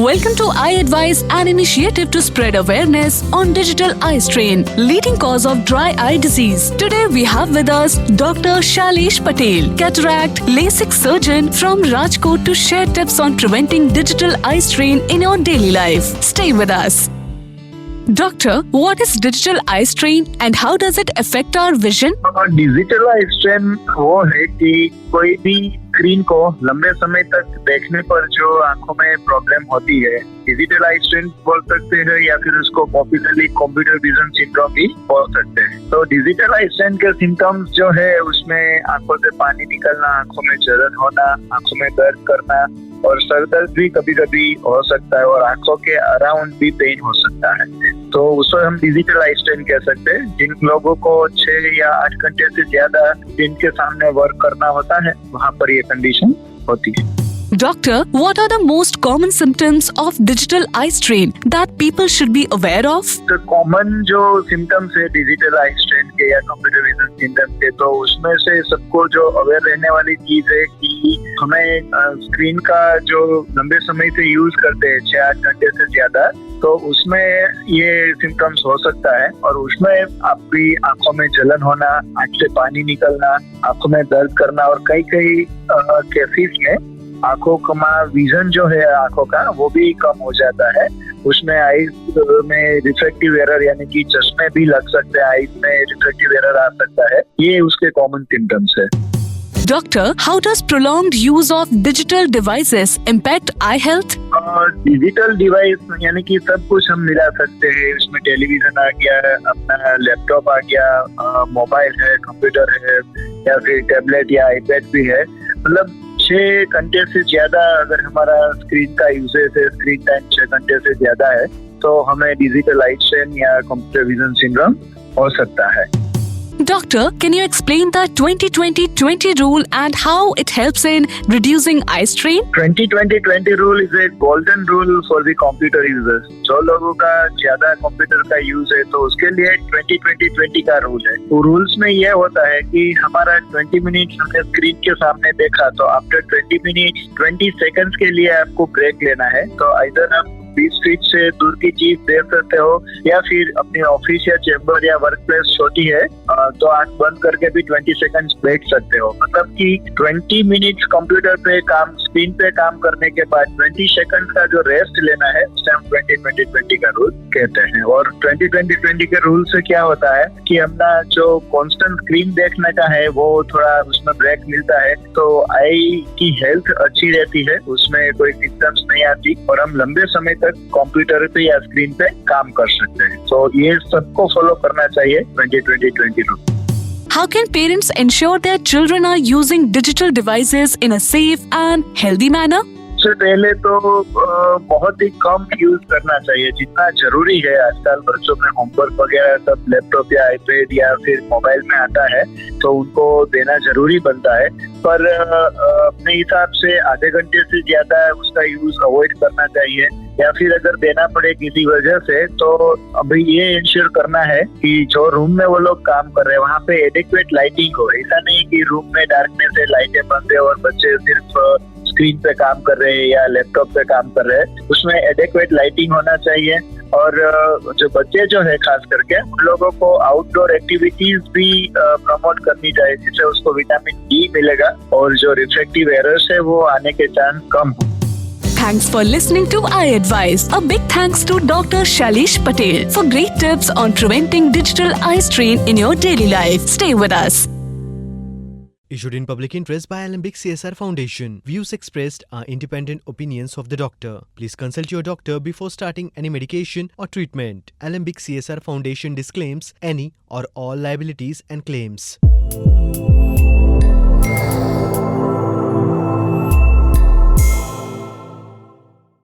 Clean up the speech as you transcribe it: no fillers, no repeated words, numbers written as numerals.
Welcome to Eye Advice, an initiative to spread awareness on digital eye strain, leading cause of dry eye disease. Today we have with us Dr. Shailesh Patel, cataract LASIK surgeon from Rajkot, to share tips on preventing digital eye strain in your daily life. Stay with us. Doctor, what is digital eye strain and how does it affect our vision? Digital eye strain वो है कि कोई भी screen को लंबे समय तक देखने पर जो आंखों में प्रॉब्लम होती है, डिजिटल आई स्ट्रेन बोल सकते हैं या फिर उसको पॉपुलरली कंप्यूटर विजन सिंड्रोम भी बोल सकते हैं। तो डिजिटल आई स्ट्रेन के सिम्टम्स जो है उसमें आंखों से पानी निकलना, आंखों में जलन होना, आंखों में दर्द करना और सर दर्द भी कभी कभी हो सकता है और आंखों के अराउंड भी पेन हो सकता है। तो उसको हम डिजिटल आई स्ट्रेन कह सकते हैं। जिन लोगों को 6 या 8 घंटे से ज्यादा स्क्रीन के सामने वर्क करना होता है, वहाँ पर ये कंडीशन होती है। Doctor, what are the most common symptoms of digital eye strain that people should be aware of? तो कॉमन जो सिम्टम्स है डिजिटल आई स्ट्रेन के या कंप्यूटर विजन सिंड्रोम के, तो उसमें से सबको जो अवेयर रहने वाली चीज है कि हमें स्क्रीन का जो लंबे समय से यूज करते हैं 6-8 घंटे से ज्यादा, तो उसमें ये सिम्टम्स हो सकता है और उसमें आपकी आंखों में जलन होना, आंख से पानी निकलना, आंखों में दर्द करना और कई केसेस में आंखों का विजन जो है आंखों का वो भी कम हो जाता है। उसमें आईज में रिफ्रैक्टिव एरर यानी कि चश्मे भी लग सकते हैं, आईज में रिफ्रैक्टिव एरर आ सकता है। ये उसके कॉमन सिम्टम्स है। Doctor, how does prolonged use of digital devices impact eye health? Digital device यानी कि सब कुछ हम मिला सकते हैं। उसमें टेलीविजन आ गया, अपना लैपटॉप आ गया, मोबाइल है, कंप्यूटर है या फिर टैबलेट या आईपैड भी है। मतलब 6 घंटे से ज्यादा अगर हमारा स्क्रीन का यूसेज है, स्क्रीन टाइम 6 घंटे से ज्यादा है, तो हमें डिजिटल आई स्ट्रेन या कंप्यूटर विजन सिंड्रोम हो सकता है। Doctor, can you explain the 20-20-20 rule and how it helps in reducing eye strain? 20-20-20 rule is a golden rule for the computer users. जो लोगों का ज्यादा कंप्यूटर का यूज है तो उसके लिए 20-20-20 का रूल है। तो रूल्स में यह होता है कि हमारा 20 मिनट हमने स्क्रीन के सामने देखा, तो आफ्टर 20 मिनट 20 सेकंड्स के लिए आपको ब्रेक लेना है। तो इधर आप 20 फीट से दूर की चीज देख सकते हो या फिर अपनी ऑफिस या चेम्बर या वर्क प्लेस छोटी है तो आंख बंद करके भी 20 सेकंड्स बैठ सकते हो। मतलब कि 20 मिनट्स कंप्यूटर पे काम, स्क्रीन पे काम करने के बाद 20 सेकंड का जो रेस्ट लेना है उसे हम 20-20-20 का रूल कहते हैं। और 20-20-20 के रूल से क्या होता है कि अपना जो कांस्टेंट स्क्रीन देखने का है वो थोड़ा उसमें ब्रेक मिलता है, तो आई की हेल्थ अच्छी रहती है, उसमें कोई सिम्टम्स नहीं आती और हम लंबे समय कंप्यूटर पे या स्क्रीन पे काम कर सकते हैं। तो ये सबको फॉलो करना चाहिए 20-20-20 rule. How can parents ensure their children are using digital devices in a safe and healthy manner? सबसे पहले तो बहुत ही कम यूज करना चाहिए, जितना जरूरी है। आजकल बच्चों में होमवर्क वगैरह सब लैपटॉप या आईपैड या फिर मोबाइल में आता है तो उनको देना जरूरी बनता है, पर अपने हिसाब से आधे घंटे से ज्यादा उसका यूज अवॉइड करना चाहिए। या फिर अगर देना पड़े किसी वजह से तो अभी ये इंश्योर करना है कि जो रूम में वो लोग काम कर रहे हैं वहाँ पे एडिक्वेट लाइटिंग हो। ऐसा नहीं कि रूम में डार्कनेस है, लाइटें बंद है और बच्चे सिर्फ स्क्रीन पे काम कर रहे हैं या लैपटॉप पे काम कर रहे हैं, उसमें एडिक्वेट लाइटिंग होना चाहिए। और जो बच्चे जो है खास करके उन लोगों को आउटडोर एक्टिविटीज भी प्रमोट करनी चाहिए, जिससे उसको विटामिन डी मिलेगा और जो रिफ्लेक्टिव एरर्स है वो आने के चांस कम हो। Thanks for listening to Eye Advice. A big thanks to Dr. Shailesh Patel for great tips on preventing digital eye strain in your daily life. Stay with us. Issued in public interest by Alembic CSR Foundation. Views expressed are independent opinions of the doctor. Please consult your doctor before starting any medication or treatment. Alembic CSR Foundation disclaims any or all liabilities and claims.